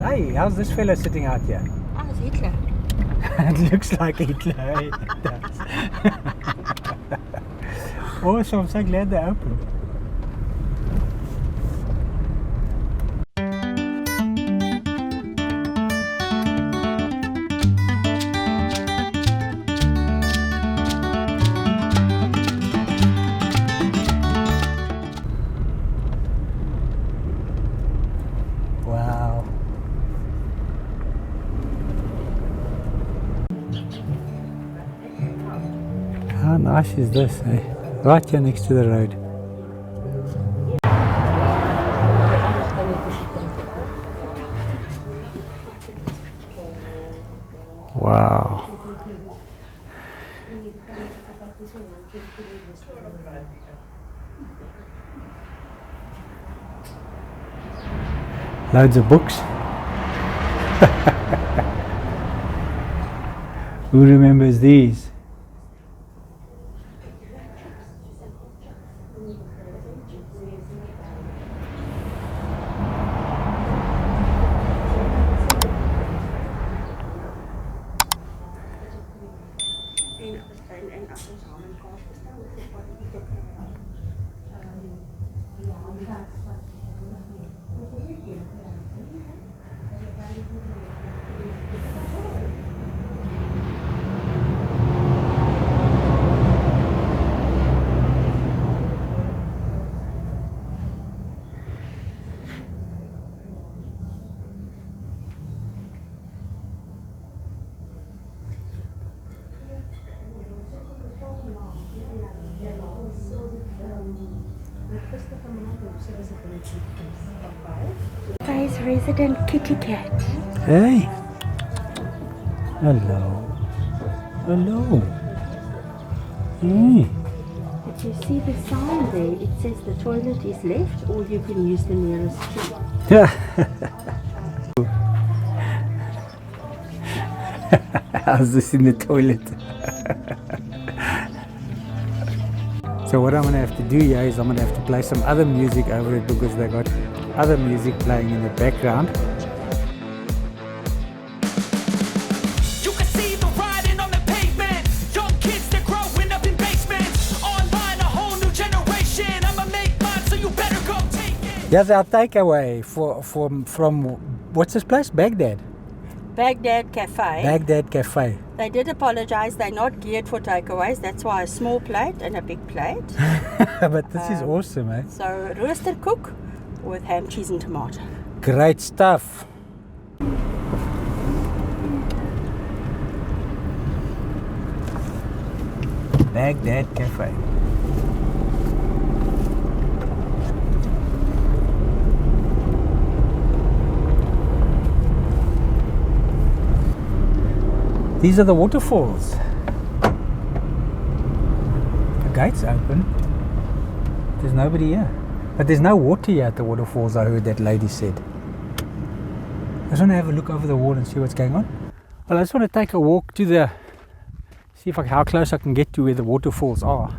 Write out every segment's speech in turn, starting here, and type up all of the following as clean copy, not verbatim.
Hey, how's this fella sitting out here? Ah, it's Hitler. It looks like Hitler. Hey, it does. Awesome, I'm so glad they're open. Wow. How nice is this, eh? Right here next to the road. Wow. Loads of books. Who remembers these? Guys, resident kitty cat. Hey. Hello. Hello. Hey. If you see the sign there, it says the toilet is left or you can use the nearest tree. How's this in the toilet? So what I'm going to have to do here is I'm going to have to play some other music over it because they got other music playing in the background. You can see the writing on the pavement. Young kids, they're growing up in basements. Online, a whole new generation. I'ma make mine, so you better go take it. Here's our takeaway from what's this place? Bagdad. Bagdad Café. Bagdad Café. They did apologize. They're not geared for takeaways. That's why a small plate and a big plate. But this is awesome, eh? So roosterkoek with ham, cheese and tomato. Great stuff. Bagdad Café. These are the waterfalls. The gate's open. There's nobody here. But there's no water here at the waterfalls, I heard that lady said. I just want to have a look over the wall and see what's going on. Well, I just want to take a walk to the... see how close I can get to where the waterfalls are.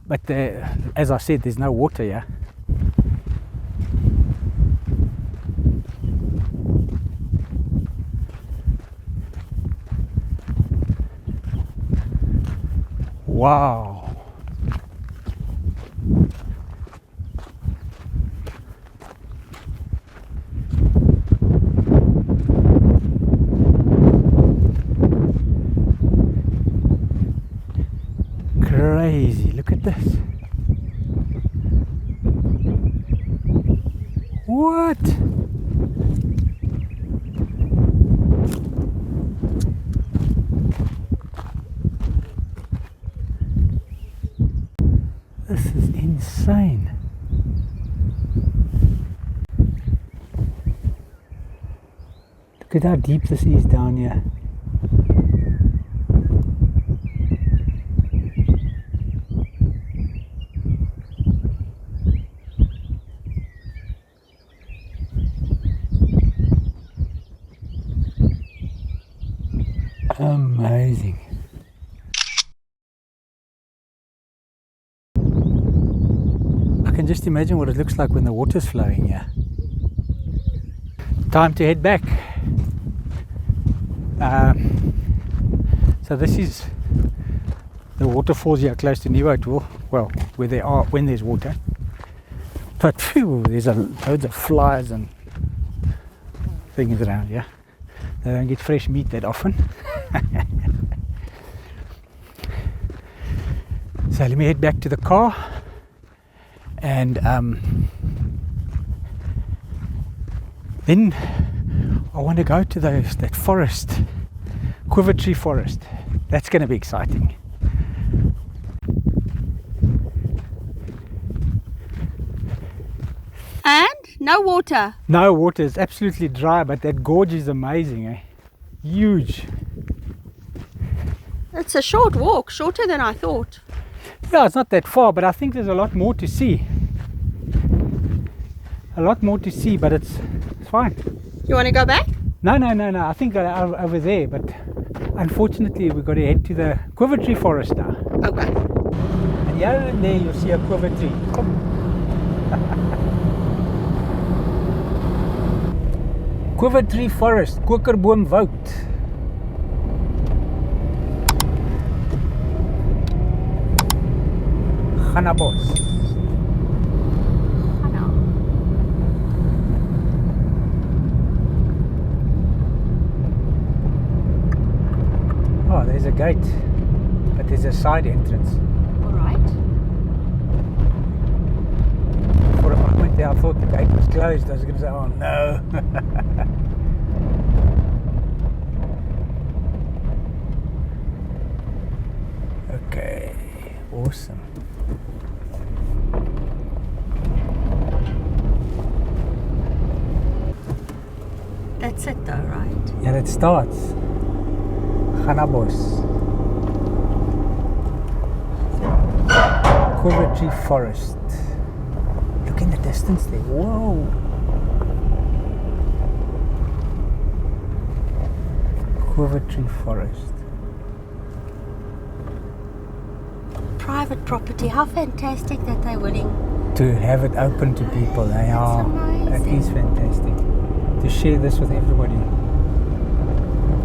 But as I said, there's no water here. Wow. Crazy, look at this. What? This is insane. Look at how deep this is down here. Amazing. I can just imagine what it looks like when the water's flowing here. time to head back. So this is the waterfalls here close to Nieuwoudtville. Well, where they are when there's water. But phew, there's loads of flies and things around here. They don't get fresh meat that often. So let me head back to the car, and then I want to go to that forest, Quiver Tree Forest. That's going to be exciting. And no water. No water, it's absolutely dry, but that gorge is amazing, eh? Huge. It's a short walk, shorter than I thought. Yeah, it's not that far, but I think there's a lot more to see. A lot more to see, but it's fine. You want to go back? No. I think over there, but unfortunately we've got to head to the Quiver Tree Forest now. Okay. And here and there you'll see a quiver tree. Come. Quiver Tree Forest, Kokerboomwoud. Gannabos. Oh, there's a gate, but there's a side entrance. All right. For a moment there I thought the gate was closed. I was going to say, oh no. Okay, awesome. That's it though, right? Yeah, it starts. Gannabos. Quiver Tree Forest. Look in the distance there. Whoa. Quiver Tree Forest. Private property. How fantastic that they're willing To have it open to people. They are. That is fantastic. To share this with everybody.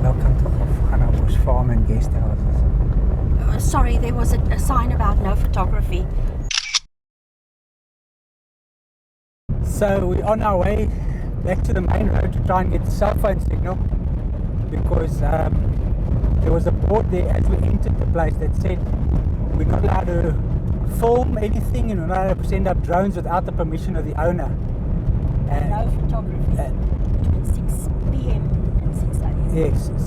Welcome to Gannabos Farm and Guest Houses. Sorry, there was a sign about no photography. So we're on our way back to the main road to try and get the cell phone signal, because there was a board there as we entered the place that said we're not allowed to film anything and we're not allowed to send up drones without the permission of the owner. And No photography between 6 p.m. and 6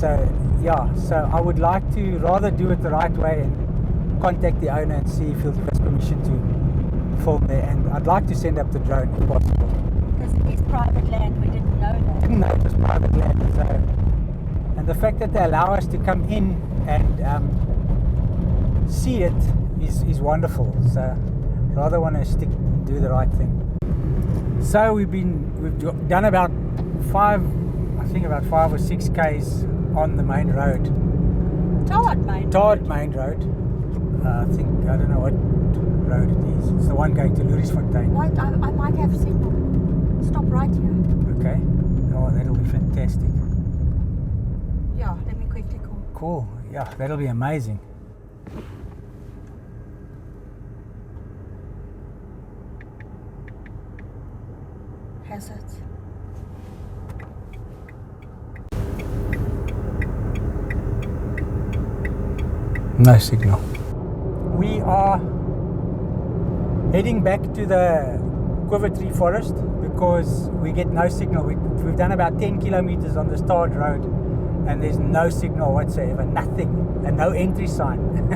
a.m. yes, so I would like to rather do it the right way and contact the owner and see if he'll give us permission to film there, and I'd like to send up the drone if possible. Because it is private land, we didn't know that. Didn't know it was private land, so, and the fact that they allow us to come in and see it is wonderful. So rather want to stick and do the right thing. So we've done about 5 or 6 Ks on the main road. Tarred main road. I don't know what road it is. It's the one going to Knersvlakte. Wait, I might have signal. Stop right here. Okay. Oh, that'll be fantastic. Yeah, let me quickly call. Cool. Yeah, that'll be amazing. Has it? No signal. We are heading back to the Quiver Tree Forest because we get no signal. We've done about 10 kilometers on this tarred road and there's no signal whatsoever, nothing, and no entry sign.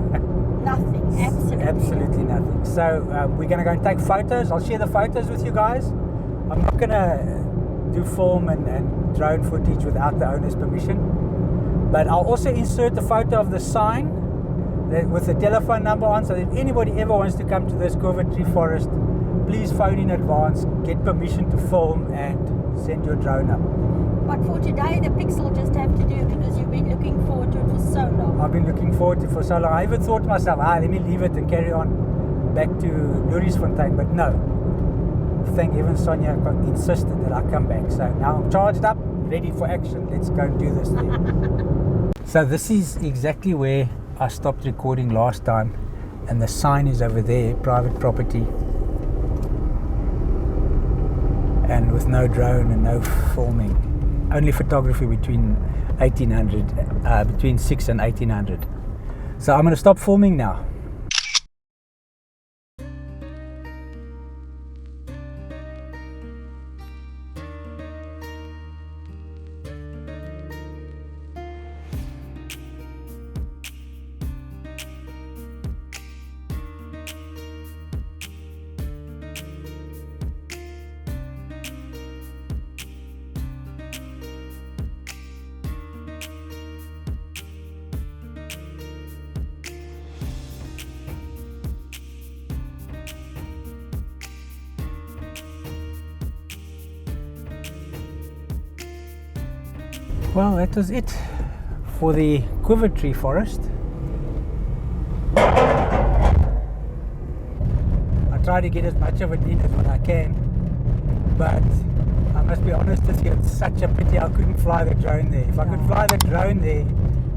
Nothing, Absolutely nothing. So we're going to go and take photos. I'll share the photos with you guys. I'm not going to do film and drone footage without the owner's permission, but I'll also insert the photo of the sign with the telephone number on, so that if anybody ever wants to come to this Quiver Tree Forest, please phone in advance, get permission to film and send your drone up. But for today, the pixel just have to do, because you've been looking forward to it for so long. I've been looking forward to it for so long. I even thought to myself, let me leave it and carry on back to Knersvlakte, but no. thank heaven Sonia insisted that I come back. So now I'm charged up, ready for action. Let's go and do this thing. So this is exactly where I stopped recording last time, and the sign is over there, private property. And with no drone and no filming. Only photography between 1800, between 6 and 1800. So I'm going to stop filming now. Well, that was it for the Quiver Tree Forest. I try to get as much of it in as what I can, but I must be honest with you, it's such a pity I couldn't fly the drone there. If I could fly the drone there,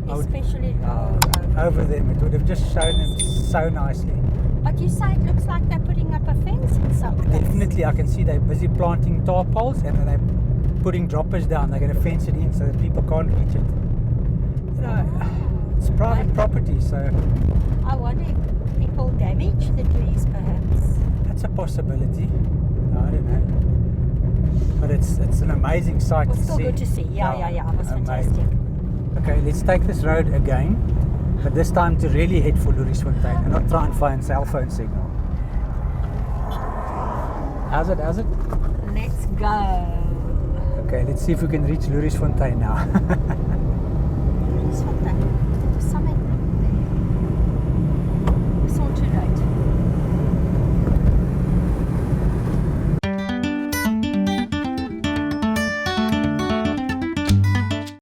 I would, Especially over them, it would have just shown them so nicely. But you say it looks like they're putting up a fence in some place. Definitely, I can see they're busy planting tar poles, and then they're putting droppers down. They're going to fence it in so that people can't reach it. You know, it's private property, so I wonder if people damage the trees perhaps. that's a possibility. I don't know, but it's an amazing sight It was to still see. good to see. Yeah, it was amazing. fantastic. Okay, let's take this road again, but this time to really head for Loeriesfontein and not try and find cell phone signal. How's it? Let's go. Okay, let's see if we can reach Loeriesfontein now.